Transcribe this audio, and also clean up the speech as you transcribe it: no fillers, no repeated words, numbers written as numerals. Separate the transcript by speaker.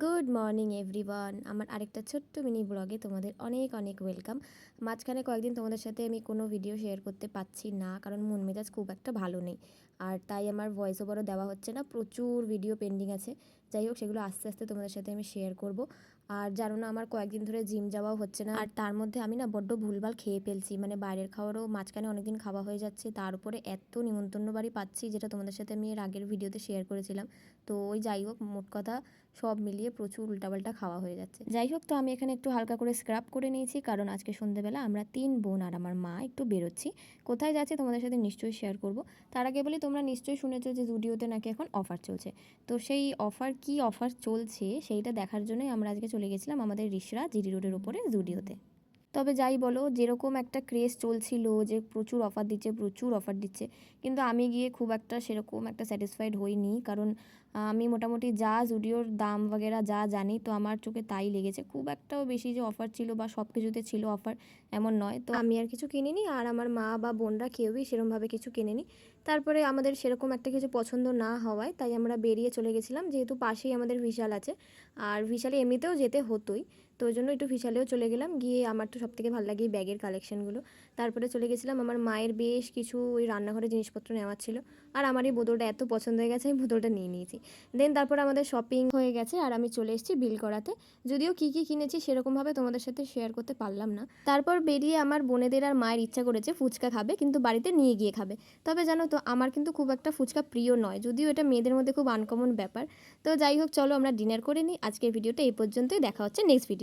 Speaker 1: Good morning everyone. আমার আরেকটা ছোট্ট মিনি ব্লগে তোমাদের অনেক অনেক ওয়েলকাম। মাঝখানে কয়েকদিন তোমাদের সাথে আমি কোনো ভিডিও শেয়ার করতে পারছি না, কারণ মন মেজাজ খুব একটা ভালো নেই। আর তাই আমার ভয়েস ওভারও দেওয়া হচ্ছে না, প্রচুর ভিডিও পেন্ডিং আছে। যাই হোক, সেগুলো আস্তে আস্তে তোমাদের সাথে আমি শেয়ার করব। আর জানো না, আমার কয়েকদিন ধরে জিম যাওয়াও হচ্ছে না, আর তার মধ্যে আমি না বড্ড ভুলভাল খেয়ে ফেলছি, মানে বাইরের খাবারও মাঝখানে অনেকদিন খাওয়া হয়ে যাচ্ছে। তার উপরে এত নিমন্ত্রণ বাড়ি পাচ্ছি, যেটা তোমাদের সাথে আমি এর আগের ভিডিওতে শেয়ার করেছিলাম। তো ওই যাই হোক, মোট কথা সব মিলিয়ে প্রচুর উল্টাপাল্টা খাওয়া হয়ে যাচ্ছে। যাই হোক, তো আমি এখানে একটু হালকা করে স্ক্রাব করে নিয়েছি, কারণ আজকে সন্ধ্যেবেলা আমরা 3 বোন আর আমার মা একটু বেরোচ্ছি। কোথায় যাচ্ছি তোমাদের সাথে নিশ্চয়ই শেয়ার করব। তার আগে বলি, তোমরা নিশ্চয়ই শুনেছো যে জুডিওতে নাকি এখন অফার চলছে। তো সেই অফার, কি অফার চলছে সেইটা দেখার জন্যই আমরা আজকে চলে গেছিলাম আমাদের রিসরা জিডি রোডের উপরে জুডিওতে। তবে যাই বলো, যেরকম একটা ক্রেজ চলছিল যে প্রচুর অফার দিচ্ছে প্রচুর অফার দিচ্ছে, কিন্তু আমি গিয়ে খুব একটা সেরকম একটা স্যাটিসফাইড হইনি। কারণ আমি মোটামুটি যা জুডিওর দাম বগেরা যা জানি, তো আমার চোখে তাই লেগেছে। খুব একটাও বেশি যে অফার ছিল বা সব কিছুতে ছিল অফার, এমন নয়। তো আমি আর কিছু কিনিনি, আর আমার মা বা বোনরা কেউই সেরকমভাবে কিছু কিনেনি। তারপরে আমাদের সেরকম একটা কিছু পছন্দ না হওয়ায় তাই আমরা বেরিয়ে চলে গেছিলাম, যেহেতু পাশেই আমাদের বিশাল আছে। আর বিশালে এমনিতেও যেতে হতোই, তো ওই জন্য একটু বিশালেও চলে গেলাম। গিয়ে আমার তো সবথেকে ভালো লাগে এই ব্যাগের কালেকশানগুলো। তারপরে চলে গেছিলাম, আমার মায়ের বেশ কিছু ওই রান্নাঘরের জিনিসপত্র নেওয়ার ছিল। আর আমার এই বোতলটা এত পছন্দ হয়ে গেছে, আমি বোতলটা নিয়ে নিয়েছি। দেন তারপরে আমাদের শপিং হয়ে গেছে, আর আমি চলে এসেছি বিল করাতে। যদিও কী কী কিনেছি সেরকমভাবে তোমাদের সাথে শেয়ার করতে পারলাম না। তারপর বেরিয়ে আমার বোনেদের আর মায়ের ইচ্ছা করেছে ফুচকা খাবে, কিন্তু বাড়িতে নিয়ে গিয়ে খাবে। তবে জানো তো, আমার কিন্তু খুব একটা ফুচকা প্রিয় নয়, যদিও এটা মেয়েদের মধ্যে খুব আনকমন ব্যাপার। তো যাই হোক, চলো আমরা ডিনার করে নিই। আজকের ভিডিওটা এই পর্যন্তই, দেখা হচ্ছে নেক্সট ভিডিও।